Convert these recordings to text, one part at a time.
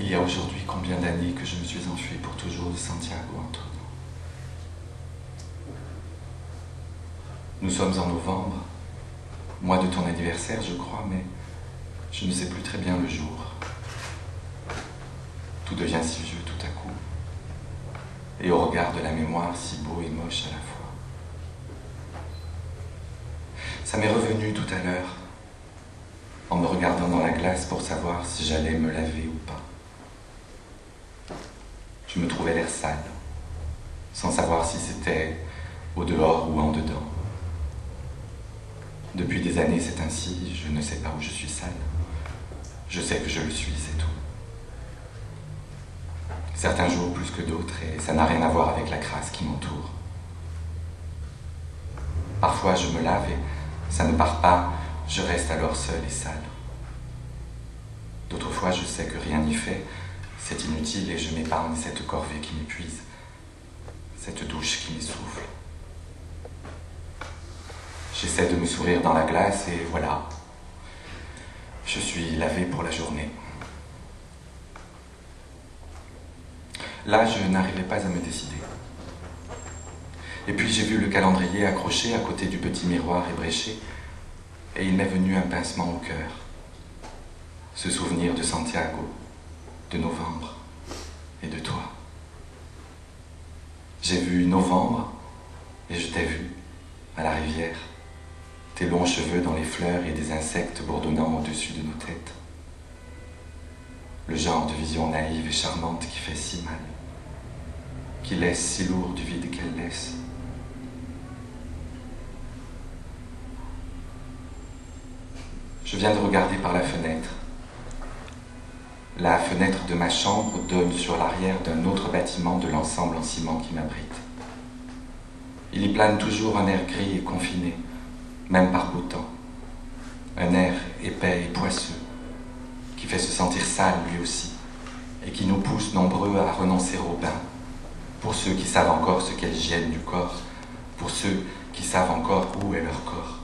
Il y a aujourd'hui combien d'années que je me suis enfui pour toujours de Santiago, Antonio? Nous sommes en novembre, mois de ton anniversaire, je crois, mais je ne sais plus très bien le jour. Tout devient si vieux tout à coup, et au regard de la mémoire si beau et moche à la fois. Ça m'est revenu tout à l'heure, en me regardant dans la glace pour savoir si j'allais me laver ou pas. Je me trouvais l'air sale, sans savoir si c'était au dehors ou en dedans. Depuis des années, c'est ainsi, je ne sais pas où je suis sale. Je sais que je le suis, c'est tout. Certains jours plus que d'autres, et ça n'a rien à voir avec la crasse qui m'entoure. Parfois, je me lave et ça ne part pas, je reste alors seul et sale. D'autres fois, je sais que rien n'y fait, c'est inutile et je m'épargne cette corvée qui m'épuise, cette douche qui m'essouffle. J'essaie de me sourire dans la glace et voilà, je suis lavé pour la journée. Là, je n'arrivais pas à me décider. Et puis j'ai vu le calendrier accroché à côté du petit miroir ébréché, et il m'est venu un pincement au cœur. Ce souvenir de Santiago, de novembre et de toi. J'ai vu novembre et je t'ai vu à la rivière, tes longs cheveux dans les fleurs et des insectes bourdonnant au-dessus de nos têtes. Le genre de vision naïve et charmante qui fait si mal, qui laisse si lourd du vide qu'elle laisse. Je viens de regarder par la fenêtre. La fenêtre de ma chambre donne sur l'arrière d'un autre bâtiment de l'ensemble en ciment qui m'abrite. Il y plane toujours un air gris et confiné, même par beau temps. Un air épais et poisseux, qui fait se sentir sale lui aussi, et qui nous pousse nombreux à renoncer au bain, pour ceux qui savent encore ce qu'est l'hygiène du corps, pour ceux qui savent encore où est leur corps.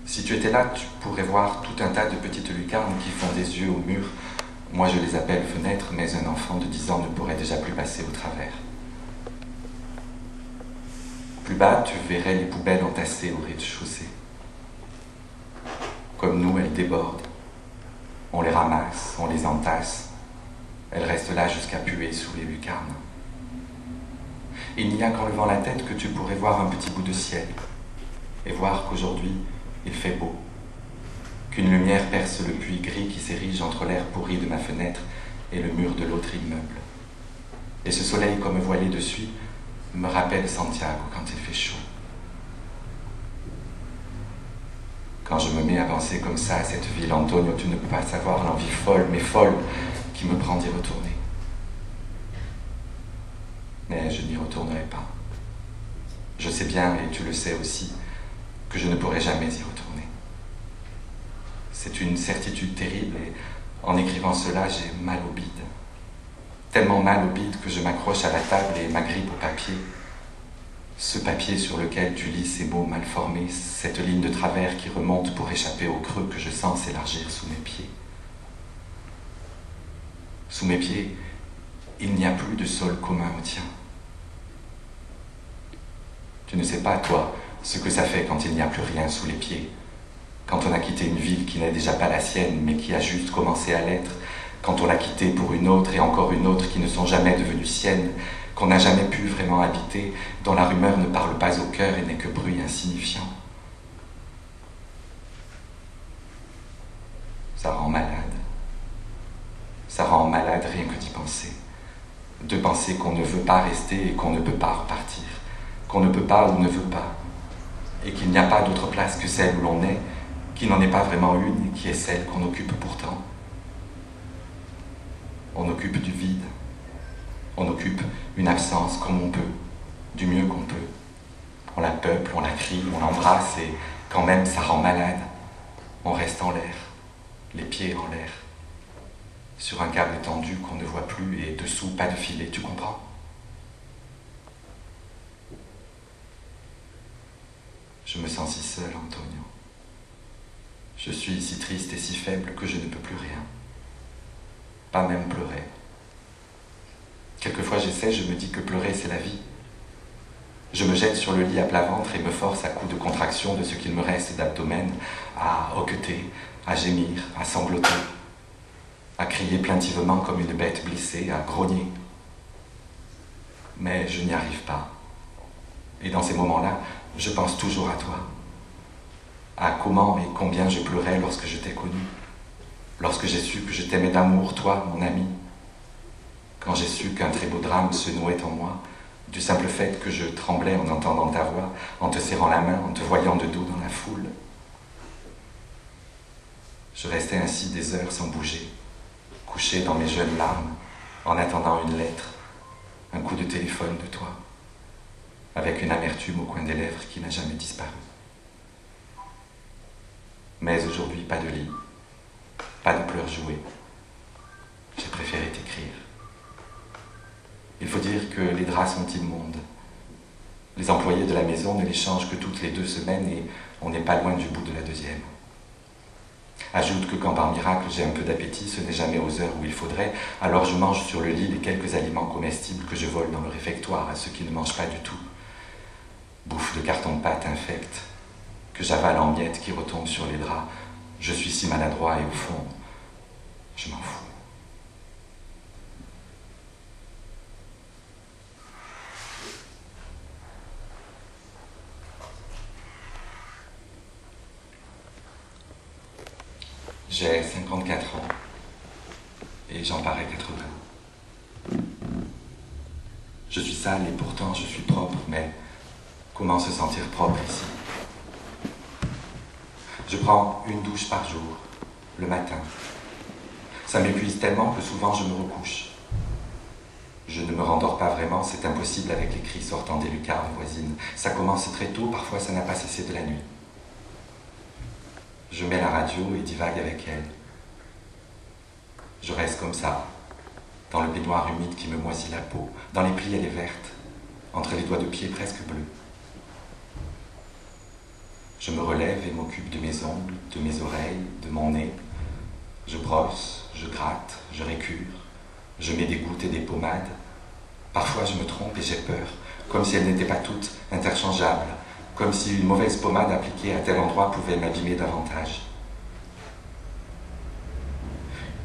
Si tu étais là, tu pourrais voir tout un tas de petites lucarnes qui font des yeux au mur. Moi, je les appelle fenêtres, mais un enfant de 10 ans ne pourrait déjà plus passer au travers. Plus bas, tu verrais les poubelles entassées au rez-de-chaussée. Comme nous, elles débordent. On les ramasse, on les entasse. Elles restent là jusqu'à puer sous les lucarnes. Il n'y a qu'en levant la tête que tu pourrais voir un petit bout de ciel et voir qu'aujourd'hui, il fait beau, qu'une lumière perce le puits gris qui s'érige entre l'air pourri de ma fenêtre et le mur de l'autre immeuble. Et ce soleil comme voilé dessus me rappelle Santiago quand il fait chaud. Quand je me mets à penser comme ça à cette ville, Antonio, tu ne peux pas savoir l'envie folle, mais folle, qui me prend d'y retourner. Mais je n'y retournerai pas. Je sais bien, et tu le sais aussi, que je ne pourrai jamais y retourner. C'est une certitude terrible et en écrivant cela, j'ai mal au bide. Tellement mal au bide que je m'accroche à la table et m'agrippe au papier. Ce papier sur lequel tu lis ces mots mal formés, cette ligne de travers qui remonte pour échapper au creux que je sens s'élargir sous mes pieds. Sous mes pieds, il n'y a plus de sol commun au tien. Tu ne sais pas, toi, ce que ça fait quand il n'y a plus rien sous les pieds, quand on a quitté une ville qui n'est déjà pas la sienne, mais qui a juste commencé à l'être, quand on l'a quittée pour une autre et encore une autre qui ne sont jamais devenues siennes, qu'on n'a jamais pu vraiment habiter, dont la rumeur ne parle pas au cœur et n'est que bruit insignifiant. Ça rend malade. Ça rend malade rien que d'y penser. De penser qu'on ne veut pas rester et qu'on ne peut pas repartir, qu'on ne peut pas ou ne veut pas, et qu'il n'y a pas d'autre place que celle où l'on est, qui n'en est pas vraiment une, et qui est celle qu'on occupe pourtant. On occupe du vide. On occupe une absence comme on peut, du mieux qu'on peut. On la peuple, on la crie, on l'embrasse, et quand même ça rend malade. On reste en l'air, les pieds en l'air, sur un câble tendu qu'on ne voit plus, et dessous pas de filet, tu comprends ? Je me sens si seul, Antonio. Je suis si triste et si faible que je ne peux plus rien. Pas même pleurer. Quelquefois j'essaie, je me dis que pleurer c'est la vie. Je me jette sur le lit à plat ventre et me force à coups de contraction de ce qu'il me reste d'abdomen à hoqueter, à gémir, à sangloter, à crier plaintivement comme une bête blessée, à grogner. Mais je n'y arrive pas. Et dans ces moments-là, je pense toujours à toi. À comment et combien je pleurais lorsque je t'ai connu. Lorsque j'ai su que je t'aimais d'amour, toi, mon ami. Quand j'ai su qu'un très beau drame se nouait en moi, du simple fait que je tremblais en entendant ta voix, en te serrant la main, en te voyant de dos dans la foule. Je restais ainsi des heures sans bouger, couché dans mes jeunes larmes, en attendant une lettre, un coup de téléphone de toi, avec une amertume au coin des lèvres qui n'a jamais disparu. Mais aujourd'hui, pas de lit, pas de pleurs jouées. J'ai préféré t'écrire. Il faut dire que les draps sont immondes. Les employés de la maison ne les changent que toutes les 2 semaines et on n'est pas loin du bout de la 2e. Ajoute que quand par miracle j'ai un peu d'appétit, ce n'est jamais aux heures où il faudrait, alors je mange sur le lit les quelques aliments comestibles que je vole dans le réfectoire à ceux qui ne mangent pas du tout. Bouffe de carton-pâte infecte, que j'avale en miettes qui retombent sur les draps. Je suis si maladroit et au fond, je m'en fous. J'ai 54 ans et j'en parais 80. Je suis sale et pourtant je suis propre, mais comment se sentir propre ici? Je prends une douche par jour, le matin. Ça m'épuise tellement que souvent je me recouche. Je ne me rendors pas vraiment, c'est impossible avec les cris sortant des lucarnes voisines. Ça commence très tôt, parfois ça n'a pas cessé de la nuit. Je mets la radio et divague avec elle. Je reste comme ça, dans le baignoire humide qui me moisit la peau. Dans les plis, elle est verte, entre les doigts de pied presque bleus. Je me relève et m'occupe de mes ongles, de mes oreilles, de mon nez. Je brosse, je gratte, je récure. Je mets des gouttes et des pommades. Parfois, je me trompe et j'ai peur, comme si elles n'étaient pas toutes interchangeables. Comme si une mauvaise pommade appliquée à tel endroit pouvait m'abîmer davantage.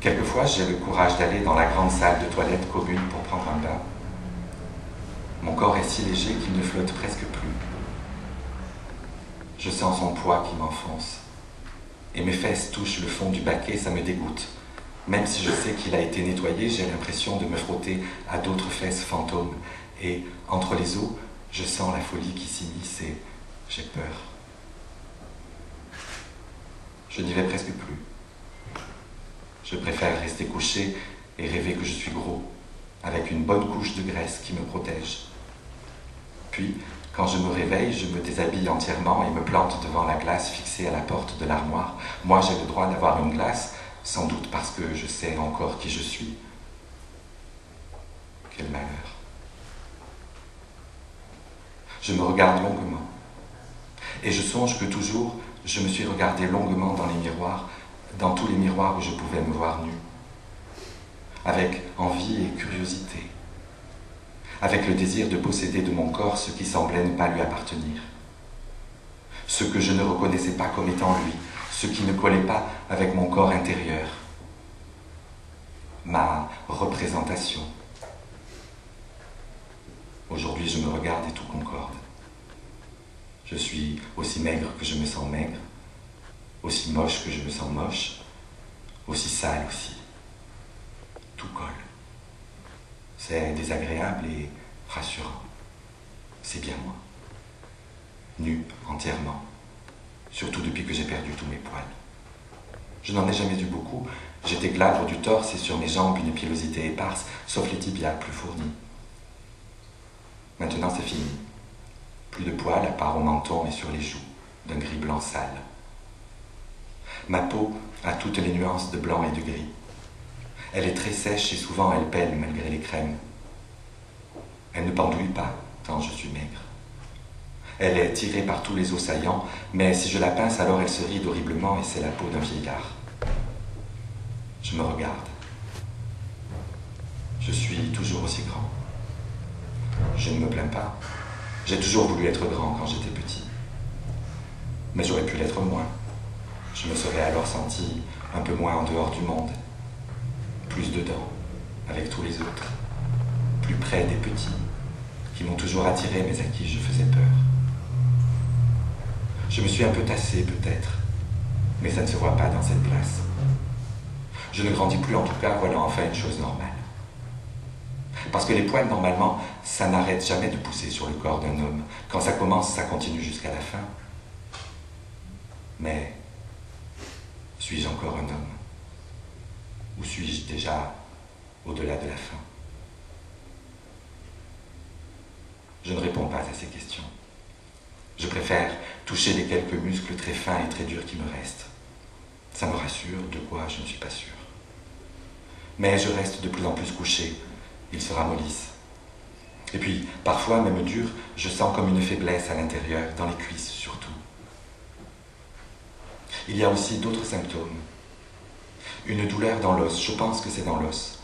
Quelquefois, j'ai le courage d'aller dans la grande salle de toilette commune pour prendre un bain. Mon corps est si léger qu'il ne flotte presque plus. Je sens son poids qui m'enfonce. Et mes fesses touchent le fond du baquet, ça me dégoûte. Même si je sais qu'il a été nettoyé, j'ai l'impression de me frotter à d'autres fesses fantômes. Et entre les os, je sens la folie qui s'immisce et j'ai peur. Je n'y vais presque plus. Je préfère rester couché et rêver que je suis gros, avec une bonne couche de graisse qui me protège. Puis, quand je me réveille, je me déshabille entièrement et me plante devant la glace fixée à la porte de l'armoire. Moi, j'ai le droit d'avoir une glace, sans doute parce que je sais encore qui je suis. Quel malheur. Je me regarde longuement. Et je songe que toujours, je me suis regardé longuement dans les miroirs, dans tous les miroirs où je pouvais me voir nu, avec envie et curiosité, avec le désir de posséder de mon corps ce qui semblait ne pas lui appartenir, ce que je ne reconnaissais pas comme étant lui, ce qui ne collait pas avec mon corps intérieur, ma représentation. Aujourd'hui, je me regarde et tout concorde. Je suis aussi maigre que je me sens maigre, aussi moche que je me sens moche, aussi sale aussi. Tout colle. C'est désagréable et rassurant. C'est bien moi. Nu entièrement, surtout depuis que j'ai perdu tous mes poils. Je n'en ai jamais eu beaucoup, j'étais glabre du torse et sur mes jambes une pilosité éparse, sauf les tibias plus fournis. Maintenant c'est fini. Plus de poils à part au menton et sur les joues, d'un gris blanc sale. Ma peau a toutes les nuances de blanc et de gris. Elle est très sèche et souvent elle pèle malgré les crèmes. Elle ne pendouille pas, tant je suis maigre. Elle est tirée par tous les os saillants, mais si je la pince, alors elle se ride horriblement et c'est la peau d'un vieillard. Je me regarde. Je suis toujours aussi grand. Je ne me plains pas. J'ai toujours voulu être grand quand j'étais petit. Mais j'aurais pu l'être moins. Je me serais alors senti un peu moins en dehors du monde, plus dedans, avec tous les autres, plus près des petits, qui m'ont toujours attiré mais à qui je faisais peur. Je me suis un peu tassé peut-être, mais ça ne se voit pas dans cette place. Je ne grandis plus en tout cas, voilà enfin une chose normale. Parce que les poils, normalement, ça n'arrête jamais de pousser sur le corps d'un homme. Quand ça commence, ça continue jusqu'à la fin. Mais suis-je encore un homme? Ou suis-je déjà au-delà de la fin? Je ne réponds pas à ces questions. Je préfère toucher les quelques muscles très fins et très durs qui me restent. Ça me rassure, de quoi je ne suis pas sûr. Mais je reste de plus en plus couché. Ils se ramollissent. Et puis, parfois, même dur, je sens comme une faiblesse à l'intérieur, dans les cuisses surtout. Il y a aussi d'autres symptômes. Une douleur dans l'os, je pense que c'est dans l'os,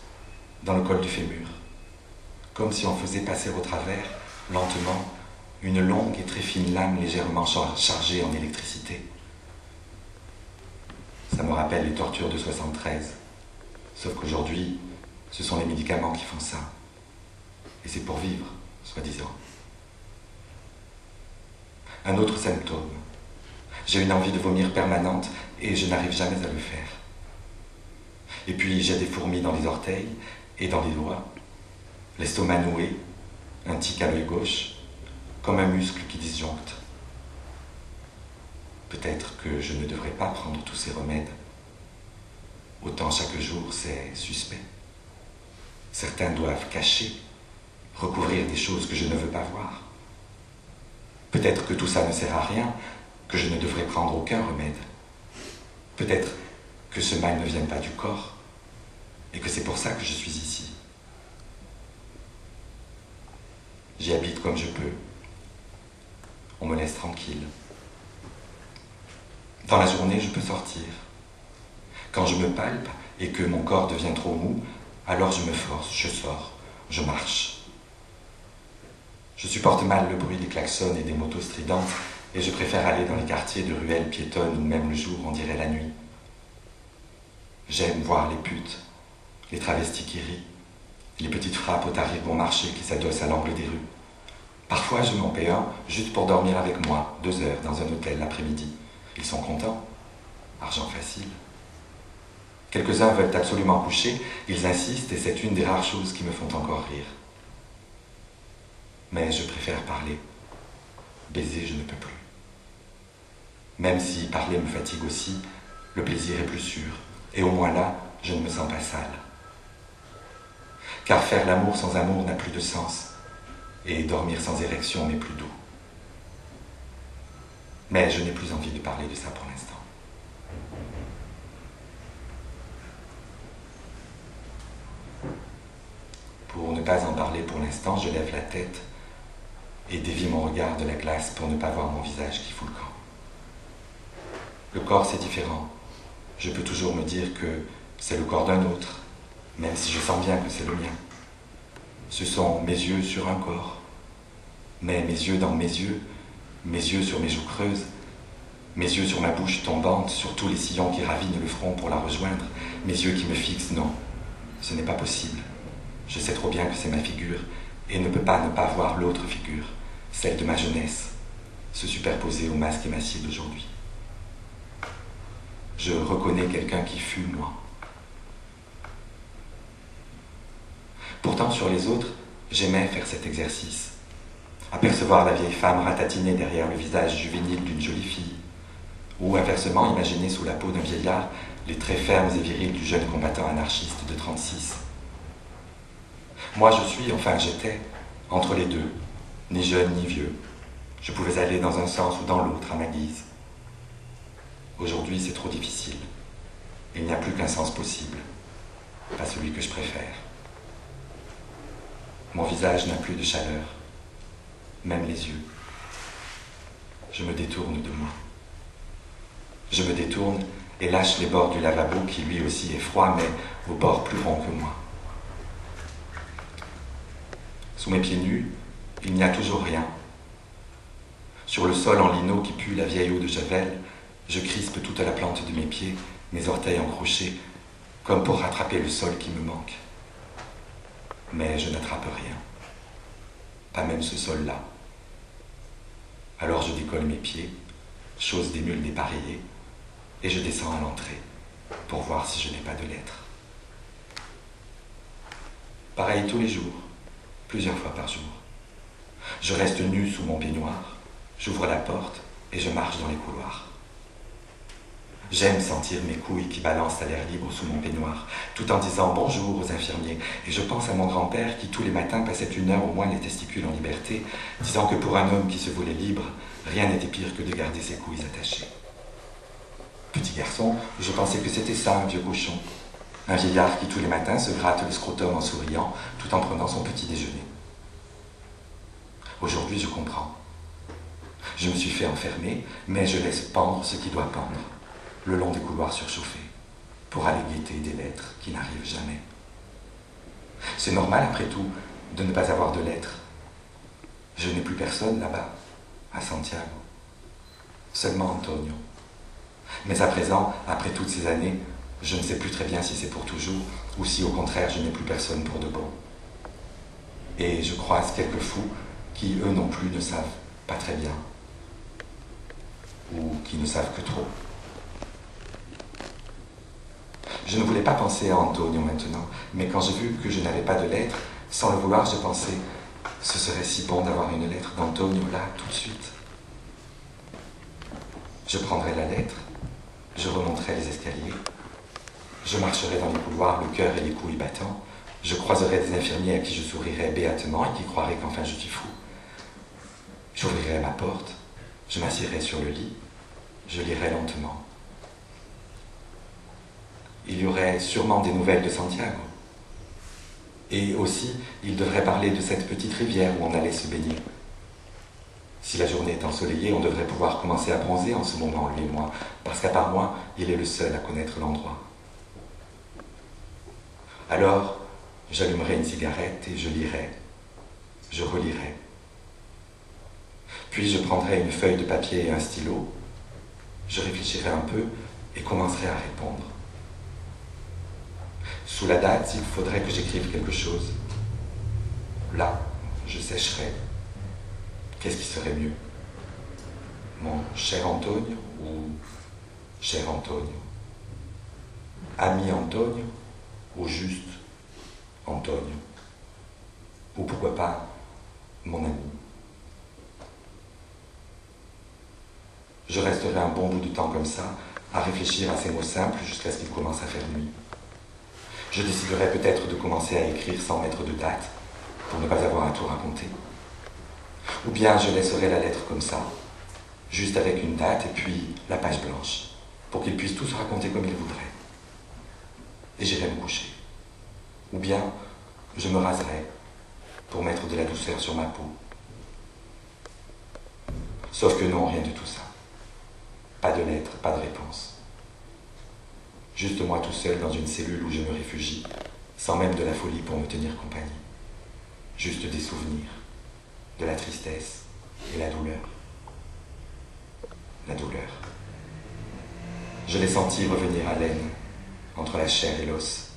dans le col du fémur. Comme si on faisait passer au travers, lentement, une longue et très fine lame légèrement chargée en électricité. Ça me rappelle les tortures de 73. Sauf qu'aujourd'hui, ce sont les médicaments qui font ça. Et c'est pour vivre, soi-disant. Un autre symptôme. J'ai une envie de vomir permanente et je n'arrive jamais à le faire. Et puis j'ai des fourmis dans les orteils et dans les doigts, l'estomac noué, un tic à l'œil gauche, comme un muscle qui disjoncte. Peut-être que je ne devrais pas prendre tous ces remèdes. Autant chaque jour, c'est suspect. Certains doivent cacher, recouvrir des choses que je ne veux pas voir. Peut-être que tout ça ne sert à rien, que je ne devrais prendre aucun remède. Peut-être que ce mal ne vient pas du corps, et que c'est pour ça que je suis ici. J'y habite comme je peux. On me laisse tranquille. Dans la journée, je peux sortir. Quand je me palpe et que mon corps devient trop mou, alors je me force, je sors, je marche. Je supporte mal le bruit des klaxons et des motos stridentes et je préfère aller dans les quartiers de ruelles piétonnes où même le jour, on dirait la nuit. J'aime voir les putes, les travestis qui rient, les petites frappes au tarif bon marché qui s'adossent à l'angle des rues. Parfois, je m'en paie un juste pour dormir avec moi, 2 heures dans un hôtel l'après-midi. Ils sont contents. Argent facile. Quelques-uns veulent absolument coucher, ils insistent et c'est une des rares choses qui me font encore rire. Mais je préfère parler. Baiser, je ne peux plus. Même si parler me fatigue aussi, le plaisir est plus sûr. Et au moins là, je ne me sens pas sale. Car faire l'amour sans amour n'a plus de sens. Et dormir sans érection m'est plus doux. Mais je n'ai plus envie de parler de ça pour l'instant. Pour ne pas en parler pour l'instant, je lève la tête et dévie mon regard de la glace pour ne pas voir mon visage qui fout le camp. Le corps, c'est différent. Je peux toujours me dire que c'est le corps d'un autre, même si je sens bien que c'est le mien. Ce sont mes yeux sur un corps, mais mes yeux dans mes yeux sur mes joues creuses, mes yeux sur ma bouche tombante, sur tous les sillons qui ravinent le front pour la rejoindre, mes yeux qui me fixent, non, ce n'est pas possible. Je sais trop bien que c'est ma figure, et ne peux pas ne pas voir l'autre figure, celle de ma jeunesse, se superposer au masque émacié d'aujourd'hui. Je reconnais quelqu'un qui fut moi. Pourtant, sur les autres, j'aimais faire cet exercice. Apercevoir la vieille femme ratatinée derrière le visage juvénile d'une jolie fille, ou inversement imaginer sous la peau d'un vieillard les traits fermes et virils du jeune combattant anarchiste de 36. Moi, je suis, enfin j'étais, entre les deux, ni jeune ni vieux. Je pouvais aller dans un sens ou dans l'autre à ma guise. Aujourd'hui, c'est trop difficile. Il n'y a plus qu'un sens possible, pas celui que je préfère. Mon visage n'a plus de chaleur, même les yeux. je me détourne de moi. Je me détourne et lâche les bords du lavabo qui lui aussi est froid, mais aux bords plus ronds que moi. Sous mes pieds nus, il n'y a toujours rien. Sur le sol en lino qui pue la vieille eau de Javel, je crispe toute la plante de mes pieds, mes orteils encrochés, comme pour rattraper le sol qui me manque. Mais je n'attrape rien. Pas même ce sol-là. Alors je décolle mes pieds, chose des mules dépareillées, et je descends à l'entrée pour voir si je n'ai pas de lettres. Pareil tous les jours, plusieurs fois par jour. Je reste nu sous mon peignoir, j'ouvre la porte et je marche dans les couloirs. J'aime sentir mes couilles qui balancent à l'air libre sous mon peignoir, tout en disant bonjour aux infirmiers. Et je pense à mon grand-père qui tous les matins passait 1 heure au moins les testicules en liberté, disant que pour un homme qui se voulait libre, rien n'était pire que de garder ses couilles attachées. Petit garçon, je pensais que c'était ça, un vieux cochon. Un vieillard qui tous les matins se gratte le scrotum en souriant, tout en prenant son petit déjeuner. Aujourd'hui, je comprends. Je me suis fait enfermer, mais je laisse pendre ce qui doit pendre, le long des couloirs surchauffés, pour aller guetter des lettres qui n'arrivent jamais. C'est normal, après tout, de ne pas avoir de lettres. Je n'ai plus personne là-bas, à Santiago. Seulement Antonio. Mais à présent, après toutes ces années, je ne sais plus très bien si c'est pour toujours, ou si au contraire je n'ai plus personne pour de bon. Et je croise quelques fous qui, eux non plus, ne savent pas très bien, ou qui ne savent que trop. Je ne voulais pas penser à Antonio maintenant, mais quand j'ai vu que je n'avais pas de lettre, sans le vouloir, j'ai pensé, ce serait si bon d'avoir une lettre d'Antonio là, tout de suite. Je prendrais la lettre, je remonterais les escaliers, je marcherais dans les couloirs, le cœur et les couilles battant, je croiserais des infirmiers à qui je sourirais béatement et qui croiraient qu'enfin je suis fou. J'ouvrirais ma porte, je m'assierais sur le lit, je lirais lentement. Il y aurait sûrement des nouvelles de Santiago. Et aussi, il devrait parler de cette petite rivière où on allait se baigner. Si la journée est ensoleillée, on devrait pouvoir commencer à bronzer en ce moment, lui et moi, parce qu'à part moi, il est le seul à connaître l'endroit. Alors, j'allumerai une cigarette et je lirai, je relirai. Puis je prendrai une feuille de papier et un stylo, je réfléchirai un peu et commencerai à répondre. Sous la date, il faudrait que j'écrive quelque chose. Là, je sécherai. Qu'est-ce qui serait mieux? Mon cher Antonio ou cher Antonio? Ami Antonio ou juste Antonio? Ou pourquoi pas mon ami? Je resterai un bon bout de temps comme ça, à réfléchir à ces mots simples jusqu'à ce qu'il commence à faire nuit. Je déciderai peut-être de commencer à écrire sans mettre de date, pour ne pas avoir à tout raconter. Ou bien je laisserai la lettre comme ça, juste avec une date et puis la page blanche, pour qu'ils puissent tous raconter comme ils voudraient. Et j'irai me coucher. Ou bien je me raserai pour mettre de la douceur sur ma peau. Sauf que non, rien de tout ça. Pas de lettre, pas de réponse. Juste moi tout seul dans une cellule où je me réfugie, sans même de la folie pour me tenir compagnie. Juste des souvenirs, de la tristesse et la douleur. La douleur. Je l'ai senti revenir à l'aine, entre la chair et l'os.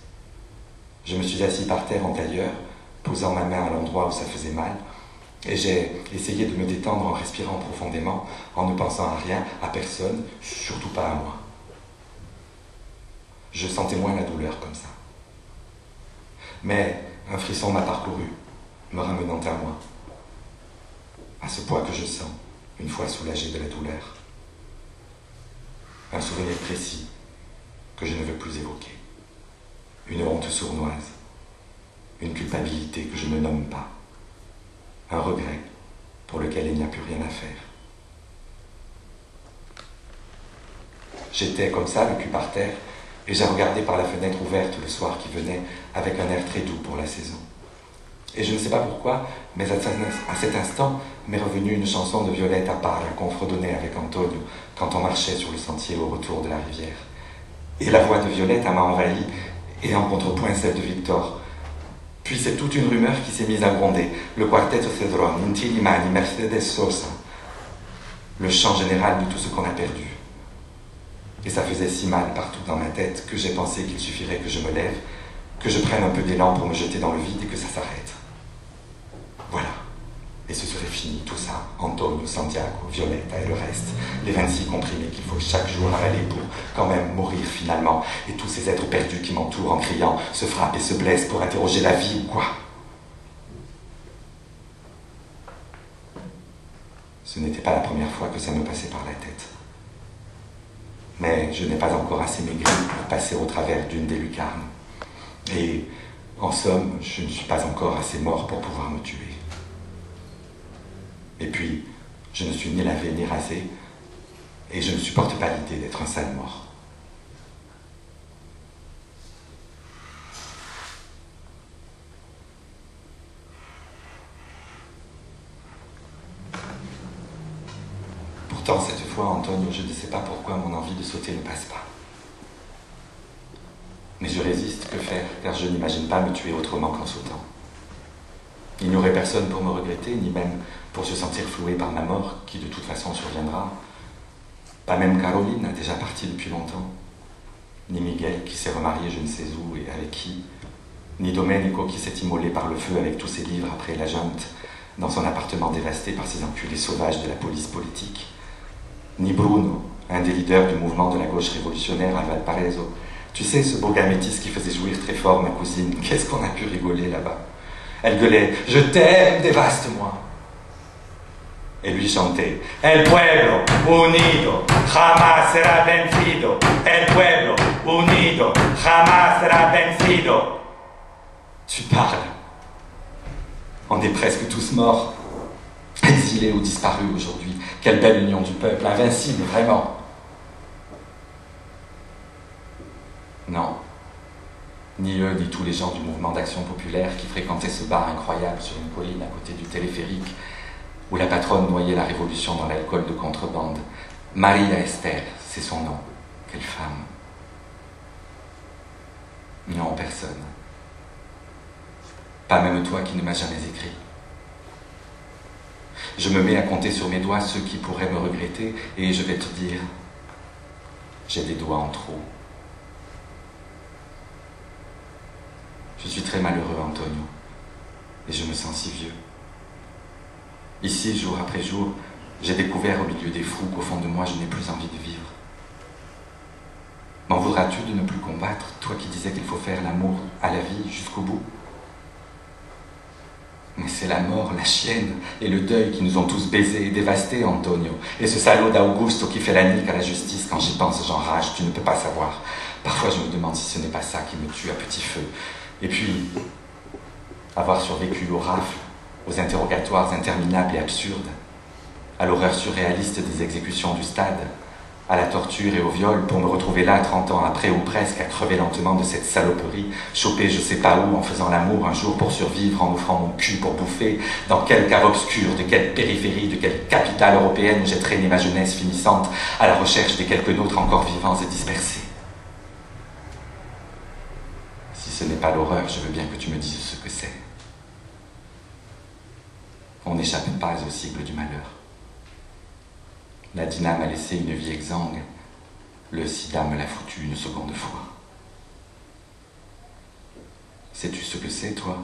Je me suis assis par terre en tailleur, posant ma main à l'endroit où ça faisait mal, et j'ai essayé de me détendre en respirant profondément, en ne pensant à rien, à personne, surtout pas à moi. Je sentais moins la douleur comme ça. Mais un frisson m'a parcouru, me ramenant à moi, à ce poids que je sens, une fois soulagé de la douleur. Un souvenir précis que je ne veux plus évoquer. Une honte sournoise, une culpabilité que je ne nomme pas, un regret pour lequel il n'y a plus rien à faire. J'étais comme ça, le cul par terre, et j'ai regardé par la fenêtre ouverte le soir qui venait avec un air très doux pour la saison. Et je ne sais pas pourquoi, mais à cet instant m'est revenue une chanson de Violette à part qu'on fredonnait avec Antonio quand on marchait sur le sentier au retour de la rivière. Et la voix de Violette m'a envahi, et en contrepoint celle de Victor. Puis c'est toute une rumeur qui s'est mise à gronder. Le Quartetto Cedron, Inti Limani, Mercedes Sosa. Le chant général de tout ce qu'on a perdu. Et ça faisait si mal partout dans ma tête que j'ai pensé qu'il suffirait que je me lève, que je prenne un peu d'élan pour me jeter dans le vide et que ça s'arrête. Voilà. Et ce serait fini, tout ça. Antonio, Santiago, Violetta et le reste. Les 26 comprimés qu'il faut chaque jour avaler pour quand même mourir finalement. Et tous ces êtres perdus qui m'entourent en criant, se frappent et se blessent pour interroger la vie ou quoi. Ce n'était pas la première fois que ça me passait par la tête. Mais je n'ai pas encore assez maigri pour passer au travers d'une des lucarnes. Et, en somme, je ne suis pas encore assez mort pour pouvoir me tuer. Et puis, je ne suis ni lavé ni rasé, et je ne supporte pas l'idée d'être un sale mort. Pourtant, cette fois, Antonio, je ne sais pas pourquoi mon envie de sauter ne passe pas. Mais je résiste, que faire, car je n'imagine pas me tuer autrement qu'en sautant. Il n'y aurait personne pour me regretter, ni même pour se sentir floué par ma mort, qui de toute façon surviendra. Pas même Caroline, déjà partie depuis longtemps. Ni Miguel, qui s'est remarié je ne sais où et avec qui. Ni Domenico, qui s'est immolé par le feu avec tous ses livres après la junte, dans son appartement dévasté par ces enculés sauvages de la police politique. Ni Bruno, un des leaders du mouvement de la gauche révolutionnaire à Valparaiso. Tu sais, ce beau gars métis qui faisait jouir très fort ma cousine, qu'est-ce qu'on a pu rigoler là-bas. Elle gueulait « Je t'aime, dévaste-moi !» Et lui chantait « El pueblo unido jamás será vencido. El pueblo unido jamás será vencido. » Tu parles. On est presque tous morts, exilés ou disparus aujourd'hui. Quelle belle union du peuple, invincible, vraiment. Non. Ni eux, ni tous les gens du mouvement d'action populaire qui fréquentaient ce bar incroyable sur une colline à côté du téléphérique, où la patronne noyait la révolution dans l'alcool de contrebande. Maria Esther, c'est son nom. Quelle femme. Non, personne. Pas même toi qui ne m'as jamais écrit. Je me mets à compter sur mes doigts ceux qui pourraient me regretter, et je vais te dire, j'ai des doigts en trop. Je suis très malheureux, Antonio, et je me sens si vieux. Ici, jour après jour, j'ai découvert au milieu des fous qu'au fond de moi, je n'ai plus envie de vivre. M'en voudras-tu de ne plus combattre, toi qui disais qu'il faut faire l'amour à la vie jusqu'au bout? Mais c'est la mort, la chienne et le deuil qui nous ont tous baisés et dévastés, Antonio. Et ce salaud d'Augusto qui fait la nique à la justice, quand j'y pense, j'enrage, tu ne peux pas savoir. Parfois, je me demande si ce n'est pas ça qui me tue à petit feu. Et puis, avoir survécu aux rafles, aux interrogatoires interminables et absurdes, à l'horreur surréaliste des exécutions du stade, à la torture et au viol, pour me retrouver là 30 ans après ou presque à crever lentement de cette saloperie, chopé je sais pas où en faisant l'amour un jour pour survivre, en offrant mon cul pour bouffer, dans quelle cave obscure, de quelle périphérie, de quelle capitale européenne j'ai traîné ma jeunesse finissante à la recherche des quelques nôtres encore vivants et dispersés. Si ce n'est pas l'horreur, je veux bien que tu me dises ce que c'est. On n'échappe pas au sigle du malheur. La Dina m'a laissé une vie exsangue. Le sida me l'a foutu une seconde fois. Sais-tu ce que c'est, toi?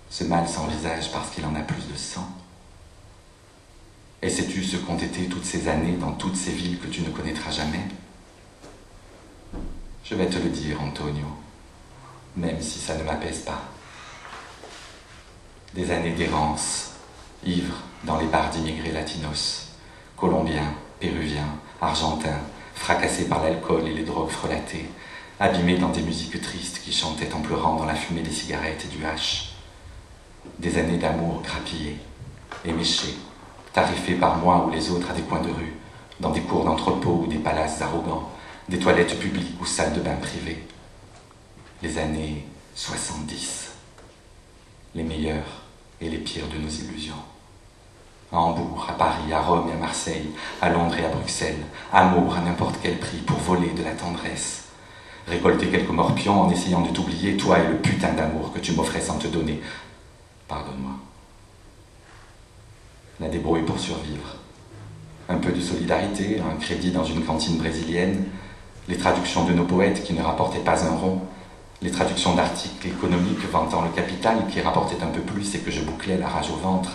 Ce mal sans visage parce qu'il en a plus de sang? Et sais-tu ce qu'ont été toutes ces années dans toutes ces villes que tu ne connaîtras jamais? Je vais te le dire, Antonio, même si ça ne m'apaise pas. Des années d'errance, ivre dans les bars d'immigrés latinos, colombiens, péruviens, argentins, fracassés par l'alcool et les drogues frelatées, abîmés dans des musiques tristes qui chantaient en pleurant dans la fumée des cigarettes et du hache. Des années d'amour grappillées, éméchées, tarifées par moi ou les autres à des coins de rue, dans des cours d'entrepôt ou des palaces arrogants, des toilettes publiques ou salles de bain privées. Les années 70. les meilleurs et les pires de nos illusions. À Hambourg, à Paris, à Rome et à Marseille, à Londres et à Bruxelles, amour à n'importe quel prix pour voler de la tendresse. Récolter quelques morpions en essayant de t'oublier, toi et le putain d'amour que tu m'offrais sans te donner. Pardonne-moi. La débrouille pour survivre. Un peu de solidarité, un crédit dans une cantine brésilienne, les traductions de nos poètes qui ne rapportaient pas un rond, les traductions d'articles économiques vantant le capital qui rapportaient un peu plus et que je bouclais la rage au ventre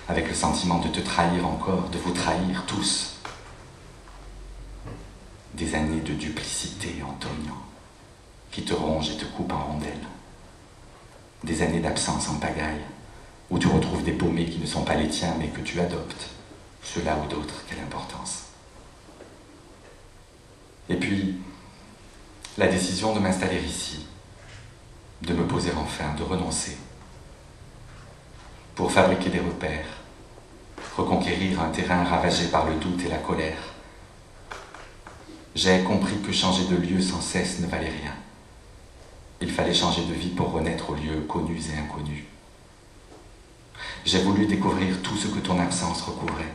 avec le sentiment de te trahir encore, de vous trahir tous. Des années de duplicité, Antonio, qui te ronge et te coupe en rondelles. Des années d'absence en pagaille, où tu retrouves des paumés qui ne sont pas les tiens mais que tu adoptes, ceux-là ou d'autres, quelle importance. Et puis, la décision de m'installer ici, de me poser enfin, de renoncer, pour fabriquer des repères, reconquérir un terrain ravagé par le doute et la colère. J'ai compris que changer de lieu sans cesse ne valait rien. Il fallait changer de vie pour renaître aux lieux connus et inconnus. J'ai voulu découvrir tout ce que ton absence recouvrait.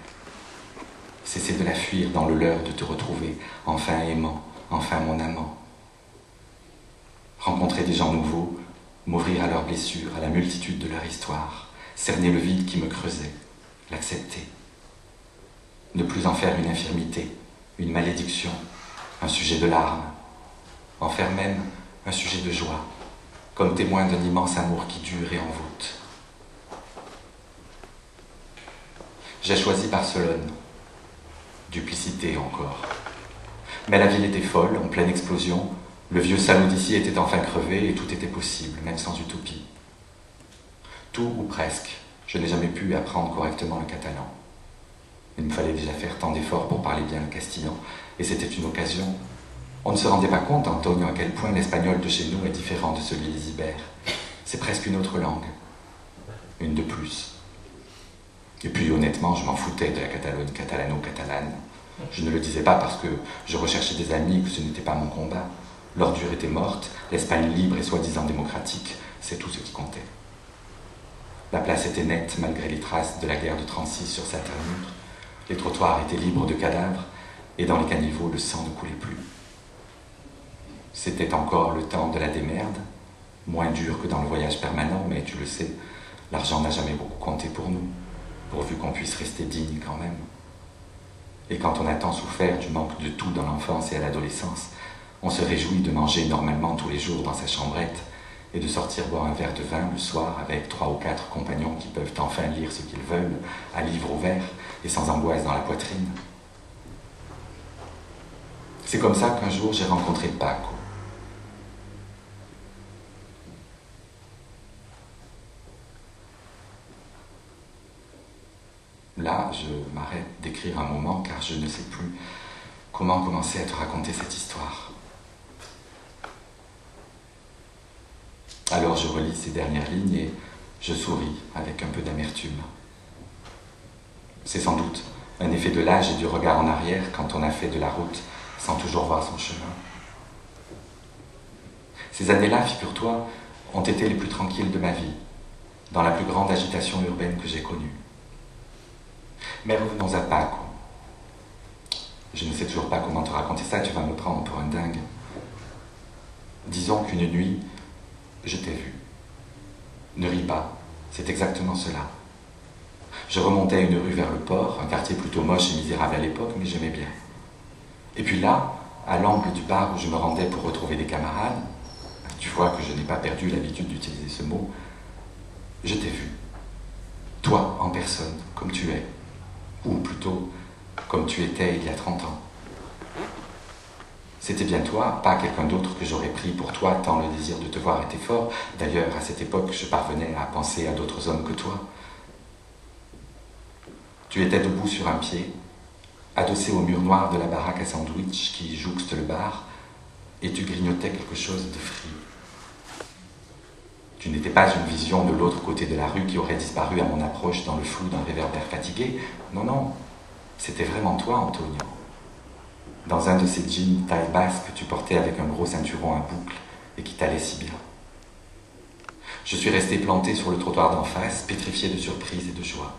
Cesser de la fuir dans le leurre de te retrouver, enfin aimant, enfin mon amant. Rencontrer des gens nouveaux, m'ouvrir à leurs blessures, à la multitude de leur histoire, cerner le vide qui me creusait, l'accepter. Ne plus en faire une infirmité, une malédiction, un sujet de larmes, en faire même un sujet de joie, comme témoin d'un immense amour qui dure et envoûte. J'ai choisi Barcelone. Duplicité encore. Mais la ville était folle, en pleine explosion. Le vieux salaud d'ici était enfin crevé et tout était possible, même sans utopie. Tout ou presque. Je n'ai jamais pu apprendre correctement le catalan. Il me fallait déjà faire tant d'efforts pour parler bien le castillan, et c'était une occasion. On ne se rendait pas compte, Antonio, à quel point l'espagnol de chez nous est différent de celui des Ibères. C'est presque une autre langue. Une de plus. Et puis honnêtement, je m'en foutais de la Catalogne catalano-catalane. Je ne le disais pas parce que je recherchais des amis et que ce n'était pas mon combat. L'ordure était morte, l'Espagne libre et soi-disant démocratique, c'est tout ce qui comptait. La place était nette malgré les traces de la guerre de 36 sur sa ternure. Les trottoirs étaient libres de cadavres et dans les caniveaux, le sang ne coulait plus. C'était encore le temps de la démerde, moins dur que dans le voyage permanent, mais tu le sais, l'argent n'a jamais beaucoup compté pour nous, pourvu qu'on puisse rester digne quand même. Et quand on a tant souffert du manque de tout dans l'enfance et à l'adolescence, on se réjouit de manger normalement tous les jours dans sa chambrette et de sortir boire un verre de vin le soir avec 3 ou 4 compagnons qui peuvent enfin lire ce qu'ils veulent, à livre ouvert et sans angoisse dans la poitrine. C'est comme ça qu'un jour j'ai rencontré Paco. Là, je m'arrête d'écrire un moment car je ne sais plus comment commencer à te raconter cette histoire. Alors je relis ces dernières lignes et je souris avec un peu d'amertume. C'est sans doute un effet de l'âge et du regard en arrière quand on a fait de la route sans toujours voir son chemin. Ces années-là, figure-toi, ont été les plus tranquilles de ma vie, dans la plus grande agitation urbaine que j'ai connue. Mais revenons à Paco. Je ne sais toujours pas comment te raconter ça, tu vas me prendre pour un dingue. Disons qu'une nuit, je t'ai vu. Ne ris pas, c'est exactement cela. Je remontais une rue vers le port, un quartier plutôt moche et misérable à l'époque, mais j'aimais bien. Et puis là, à l'angle du bar où je me rendais pour retrouver des camarades, tu vois que je n'ai pas perdu l'habitude d'utiliser ce mot, je t'ai vu. Toi, en personne, comme tu es. Ou plutôt, comme tu étais il y a 30 ans. C'était bien toi, pas quelqu'un d'autre que j'aurais pris pour toi, tant le désir de te voir était fort. D'ailleurs, à cette époque, je parvenais à penser à d'autres hommes que toi. Tu étais debout sur un pied, adossé au mur noir de la baraque à sandwich qui jouxte le bar, et tu grignotais quelque chose de frit. Tu n'étais pas une vision de l'autre côté de la rue qui aurait disparu à mon approche dans le flou d'un réverbère fatigué. Non, non, c'était vraiment toi, Antonio. Dans un de ces jeans taille basse que tu portais avec un gros ceinturon à boucles et qui t'allait si bien. Je suis resté planté sur le trottoir d'en face, pétrifié de surprise et de joie.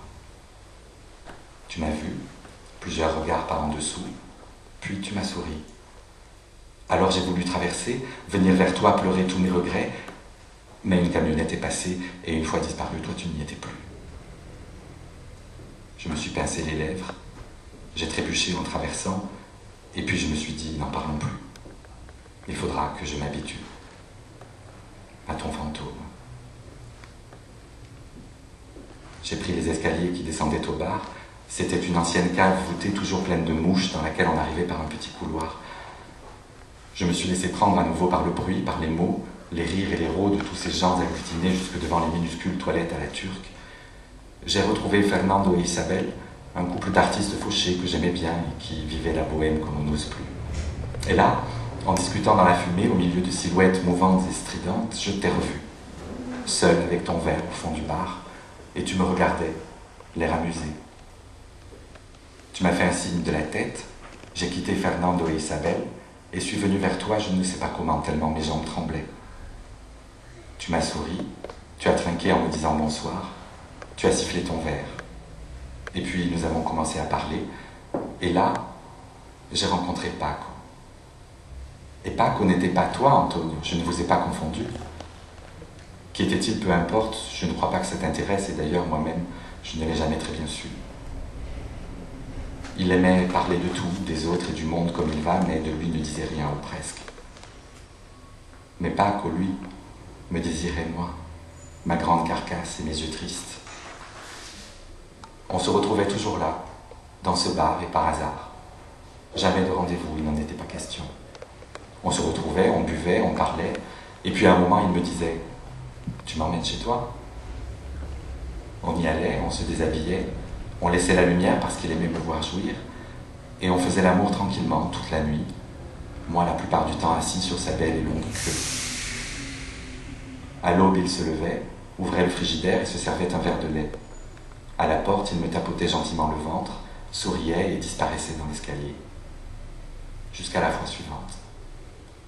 Tu m'as vu, plusieurs regards par en dessous, puis tu m'as souri. Alors j'ai voulu traverser, venir vers toi, pleurer tous mes regrets, mais une camionnette est passée et une fois disparue, toi tu n'y étais plus. Je me suis pincé les lèvres, j'ai trébuché en traversant, et puis je me suis dit, n'en parlons plus. Il faudra que je m'habitue à ton fantôme. J'ai pris les escaliers qui descendaient au bar. C'était une ancienne cave voûtée, toujours pleine de mouches, dans laquelle on arrivait par un petit couloir. Je me suis laissé prendre à nouveau par le bruit, par les mots, les rires et les rôles de tous ces gens agglutinés jusque devant les minuscules toilettes à la turque. J'ai retrouvé Fernando et Isabelle, un couple d'artistes fauchés que j'aimais bien et qui vivaient la bohème comme on n'ose plus. Et là, en discutant dans la fumée, au milieu de silhouettes mouvantes et stridentes, je t'ai revu, seul avec ton verre au fond du bar, et tu me regardais, l'air amusé. Tu m'as fait un signe de la tête, j'ai quitté Fernando et Isabelle, et suis venu vers toi, je ne sais pas comment, tellement mes jambes tremblaient. Tu m'as souri, tu as trinqué en me disant bonsoir, tu as sifflé ton verre. Et puis nous avons commencé à parler, et là, j'ai rencontré Paco. Et Paco n'était pas toi, Antonio, je ne vous ai pas confondu. Qui était-il, peu importe, je ne crois pas que ça t'intéresse, et d'ailleurs moi-même, je ne l'ai jamais très bien su. Il aimait parler de tout, des autres et du monde comme il va, mais de lui ne disait rien, ou presque. Mais Paco, lui, me désirait moi, ma grande carcasse et mes yeux tristes. On se retrouvait toujours là, dans ce bar, et par hasard. Jamais de rendez-vous, il n'en était pas question. On se retrouvait, on buvait, on parlait, et puis à un moment, il me disait « Tu m'emmènes chez toi ?» On y allait, on se déshabillait, on laissait la lumière parce qu'il aimait me voir jouir, et on faisait l'amour tranquillement toute la nuit, moi la plupart du temps assis sur sa belle et longue queue. À l'aube, il se levait, ouvrait le frigidaire et se servait un verre de lait. À la porte, il me tapotait gentiment le ventre, souriait et disparaissait dans l'escalier. Jusqu'à la fois suivante.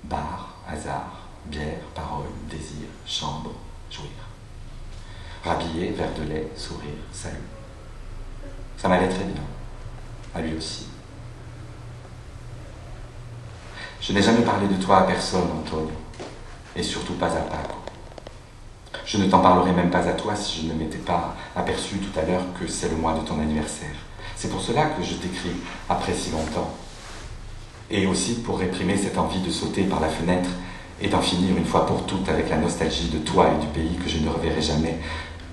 Bar, hasard, bière, parole, désir, chambre, jouir. Rhabillé, verre de lait, sourire, salut. Ça m'allait très bien. À lui aussi. Je n'ai jamais parlé de toi à personne, Antonio. Et surtout pas à Paco. Je ne t'en parlerai même pas à toi si je ne m'étais pas aperçu tout à l'heure que c'est le mois de ton anniversaire. C'est pour cela que je t'écris après si longtemps. Et aussi pour réprimer cette envie de sauter par la fenêtre et d'en finir une fois pour toutes avec la nostalgie de toi et du pays que je ne reverrai jamais.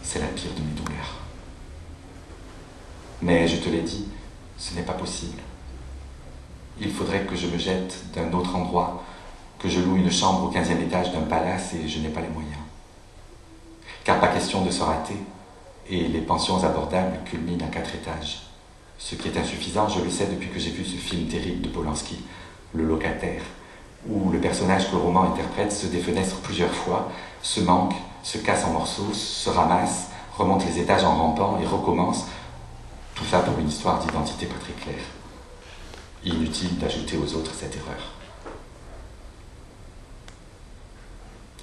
C'est la pire de mes douleurs. Mais je te l'ai dit, ce n'est pas possible. Il faudrait que je me jette d'un autre endroit, que je loue une chambre au 15e étage d'un palace et je n'ai pas les moyens. Car pas question de se rater, et les pensions abordables culminent à 4 étages. Ce qui est insuffisant, je le sais depuis que j'ai vu ce film terrible de Polanski, Le Locataire, où le personnage que le roman interprète se défenestre plusieurs fois, se manque, se casse en morceaux, se ramasse, remonte les étages en rampant et recommence, tout ça pour une histoire d'identité pas très claire. Inutile d'ajouter aux autres cette erreur.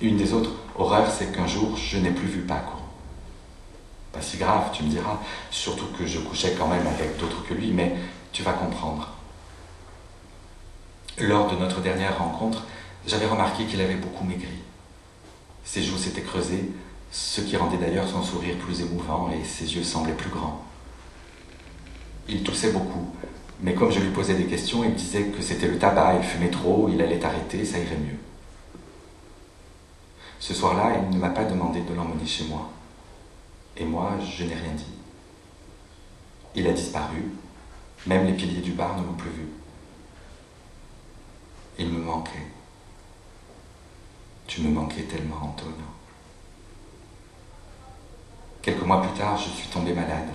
Une des autres horreurs, c'est qu'un jour, je n'ai plus vu Paco. Pas si grave, tu me diras, surtout que je couchais quand même avec d'autres que lui, mais tu vas comprendre. Lors de notre dernière rencontre, j'avais remarqué qu'il avait beaucoup maigri. Ses joues s'étaient creusées, ce qui rendait d'ailleurs son sourire plus émouvant et ses yeux semblaient plus grands. Il toussait beaucoup, mais comme je lui posais des questions, il disait que c'était le tabac, il fumait trop, il allait arrêter, ça irait mieux. Ce soir-là, il ne m'a pas demandé de l'emmener chez moi. Et moi, je n'ai rien dit. Il a disparu, même les piliers du bar ne l'ont plus vu. Il me manquait. Tu me manquais tellement, Antonio. Quelques mois plus tard, je suis tombé malade.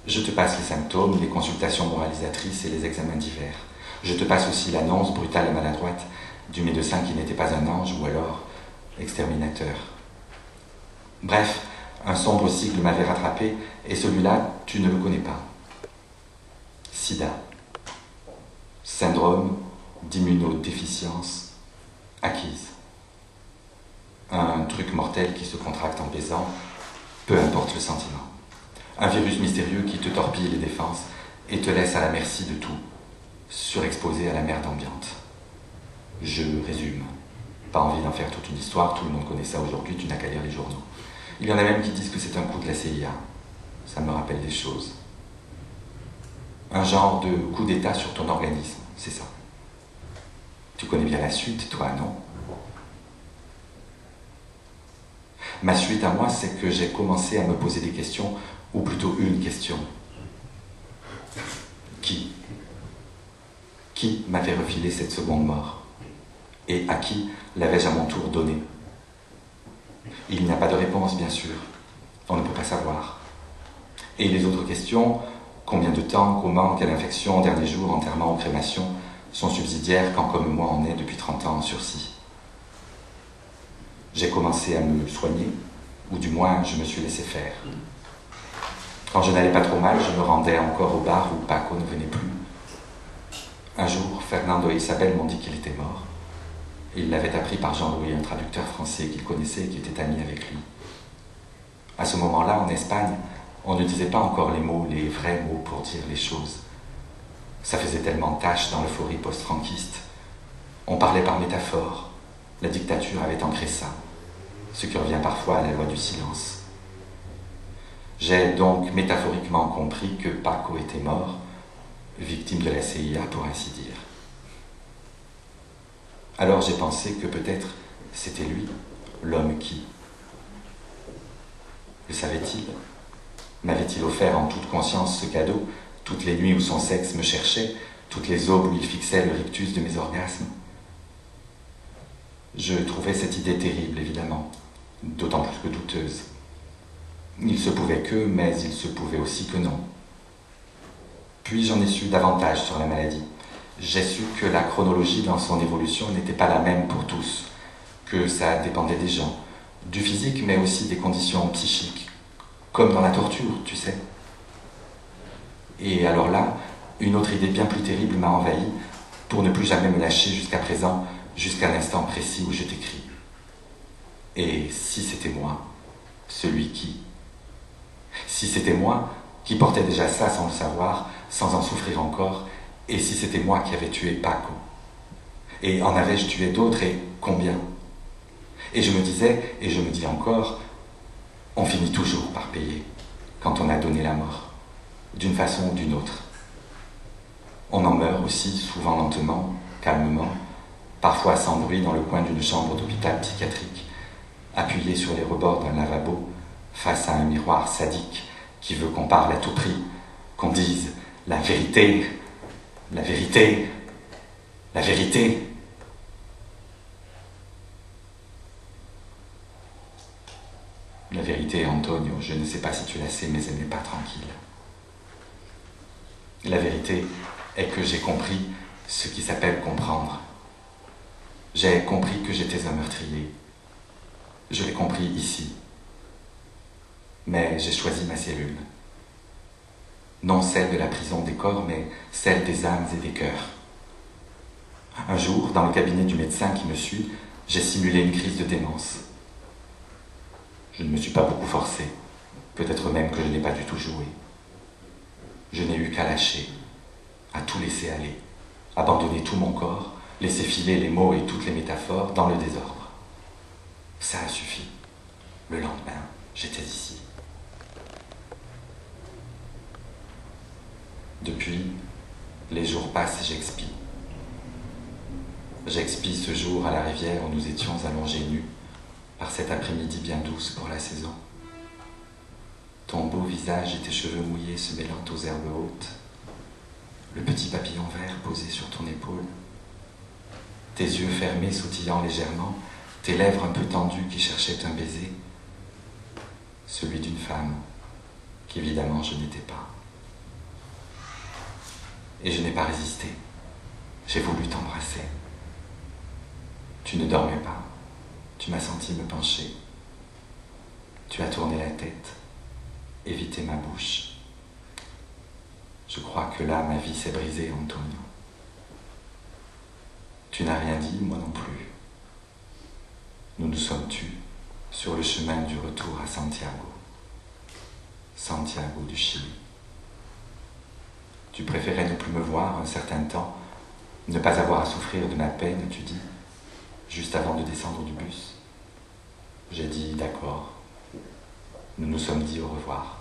Je te passe les symptômes, les consultations moralisatrices et les examens divers. Je te passe aussi l'annonce brutale et maladroite du médecin qui n'était pas un ange ou alors exterminateur. Bref, un sombre cycle m'avait rattrapé et celui-là, tu ne le connais pas. Sida. Syndrome d'immunodéficience acquise. Un truc mortel qui se contracte en baisant, peu importe le sentiment. Un virus mystérieux qui te torpille les défenses et te laisse à la merci de tout, surexposé à la merde ambiante. Je résume. Pas envie d'en faire toute une histoire, tout le monde connaît ça aujourd'hui, tu n'as qu'à lire les journaux. Il y en a même qui disent que c'est un coup de la CIA. Ça me rappelle des choses. Un genre de coup d'état sur ton organisme, c'est ça. Tu connais bien la suite, toi, non? Ma suite à moi, c'est que j'ai commencé à me poser des questions, ou plutôt une question. Qui m'avait refilé cette seconde mort? Et à qui l'avais-je à mon tour donné? Il n'y a pas de réponse, bien sûr. On ne peut pas savoir. Et les autres questions, combien de temps, comment, quelle infection, dernier jour, enterrement ou crémation, sont subsidiaires quand, comme moi, on est depuis 30 ans en sursis. J'ai commencé à me soigner, ou du moins, je me suis laissé faire. Quand je n'allais pas trop mal, je me rendais encore au bar où Paco ne venait plus. Un jour, Fernando et Isabelle m'ont dit qu'il était mort. Il l'avait appris par Jean-Louis, un traducteur français qu'il connaissait et qui était ami avec lui. À ce moment-là, en Espagne, on ne disait pas encore les mots, les vrais mots pour dire les choses. Ça faisait tellement tâche dans l'euphorie post-franquiste. On parlait par métaphore. La dictature avait ancré ça, ce qui revient parfois à la loi du silence. J'ai donc métaphoriquement compris que Paco était mort, victime de la CIA pour ainsi dire. Alors j'ai pensé que peut-être c'était lui, l'homme qui. Le savait-il? M'avait-il offert en toute conscience ce cadeau, toutes les nuits où son sexe me cherchait, toutes les aubes où il fixait le rictus de mes orgasmes? Je trouvais cette idée terrible, évidemment, d'autant plus que douteuse. Il se pouvait que, mais il se pouvait aussi que non. Puis j'en ai su davantage sur la maladie. J'ai su que la chronologie dans son évolution n'était pas la même pour tous, que ça dépendait des gens, du physique mais aussi des conditions psychiques, comme dans la torture, tu sais. Et alors là, une autre idée bien plus terrible m'a envahi, pour ne plus jamais me lâcher jusqu'à présent, jusqu'à l'instant précis où je t'écris. Et si c'était moi, celui qui? Si c'était moi, qui portais déjà ça sans le savoir, sans en souffrir encore, et si c'était moi qui avais tué Paco? Et en avais-je tué d'autres, et combien? Et je me disais, et je me dis encore, on finit toujours par payer, quand on a donné la mort, d'une façon ou d'une autre. On en meurt aussi, souvent lentement, calmement, parfois sans bruit dans le coin d'une chambre d'hôpital psychiatrique, appuyé sur les rebords d'un lavabo, face à un miroir sadique qui veut qu'on parle à tout prix, qu'on dise la vérité, la vérité, la vérité. La vérité, Antonio, je ne sais pas si tu la sais, mais elle n'est pas tranquille. La vérité est que j'ai compris ce qui s'appelle comprendre. J'ai compris que j'étais un meurtrier. Je l'ai compris ici. Mais j'ai choisi ma cellule. Non celle de la prison des corps, mais celle des âmes et des cœurs. Un jour, dans le cabinet du médecin qui me suit, j'ai simulé une crise de démence. Je ne me suis pas beaucoup forcé, peut-être même que je n'ai pas du tout joué. Je n'ai eu qu'à lâcher, à tout laisser aller, abandonner tout mon corps, laisser filer les mots et toutes les métaphores dans le désordre. Ça a suffi. Le lendemain, j'étais ici. Depuis, les jours passent et j'expie. J'expie ce jour à la rivière où nous étions allongés nus, par cet après-midi bien douce pour la saison. Ton beau visage et tes cheveux mouillés se mêlant aux herbes hautes, le petit papillon vert posé sur ton épaule, tes yeux fermés sautillant légèrement, tes lèvres un peu tendues qui cherchaient un baiser, celui d'une femme qu'évidemment je n'étais pas. Et je n'ai pas résisté. J'ai voulu t'embrasser. Tu ne dormais pas. Tu m'as senti me pencher. Tu as tourné la tête, évité ma bouche. Je crois que là, ma vie s'est brisée, Antonio. Tu n'as rien dit, moi non plus. Nous nous sommes tus, sur le chemin du retour à Santiago. Santiago du Chili. Tu préférais ne plus me voir un certain temps, ne pas avoir à souffrir de ma peine, tu dis, juste avant de descendre du bus. J'ai dit d'accord. Nous nous sommes dit au revoir.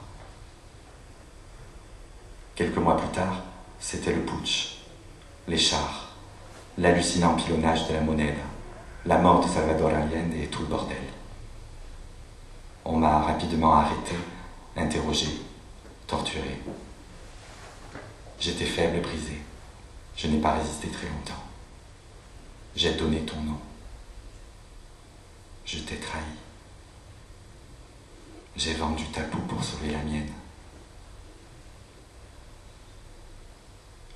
Quelques mois plus tard, c'était le putsch, les chars, l'hallucinant pilonnage de la monnaie, la mort de Salvador Allende et tout le bordel. On m'a rapidement arrêté, interrogé, torturé. J'étais faible et brisé. Je n'ai pas résisté très longtemps. J'ai donné ton nom. Je t'ai trahi. J'ai vendu ta peau pour sauver la mienne.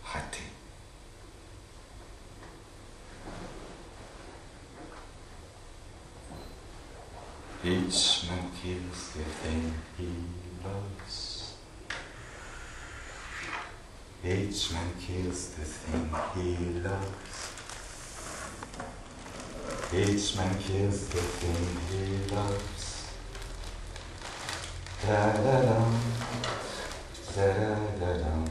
Raté. Each man kills the thing he loves. Each man kills the thing he loves. Each man kills the thing he loves. Da da dum, da da dum.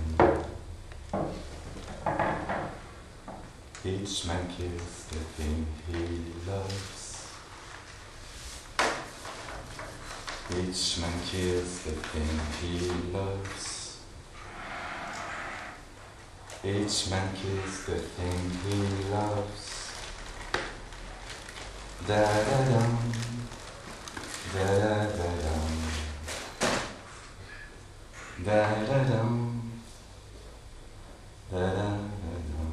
Each man kills the thing he loves. Each man kills the thing he loves. Each man kills the thing he loves. Da da dum, da da da dum, da da dum, da da da dum.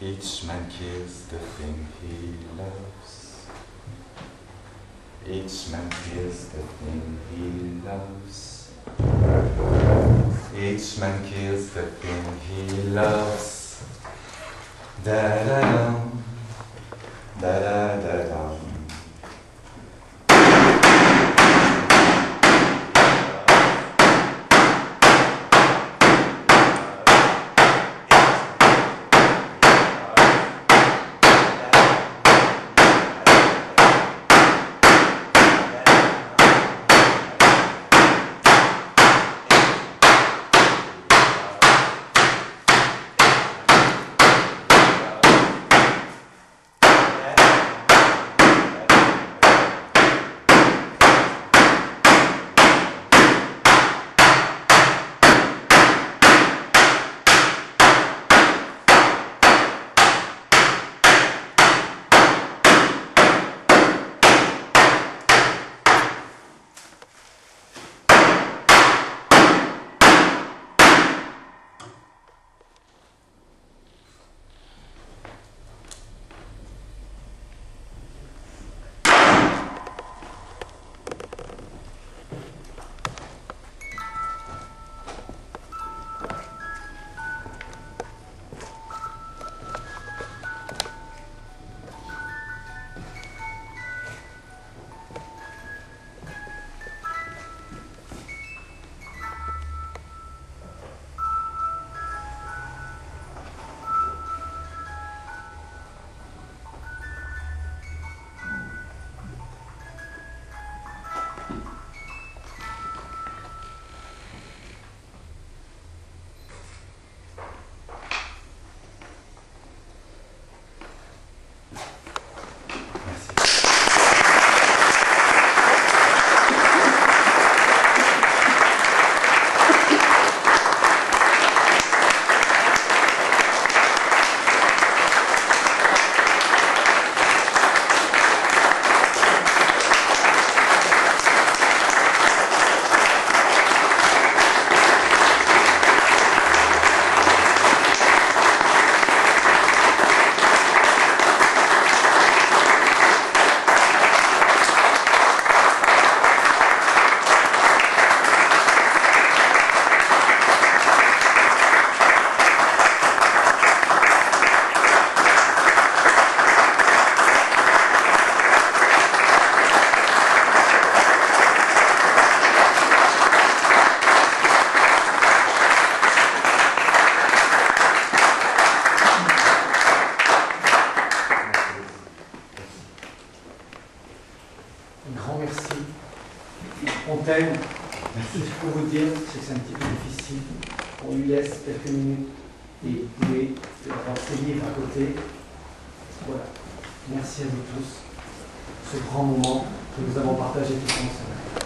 Each man kills the thing he loves. Each man kills the thing he loves. Each man kills the thing he loves. Da da dum, da da da dum. peux vous dire, c'est que c'est un petit peu difficile. On lui laisse quelques minutes et vous pouvez avoir ses livres à côté. Voilà. Merci à vous tous. Ce grand moment que nous avons partagé tous ensemble.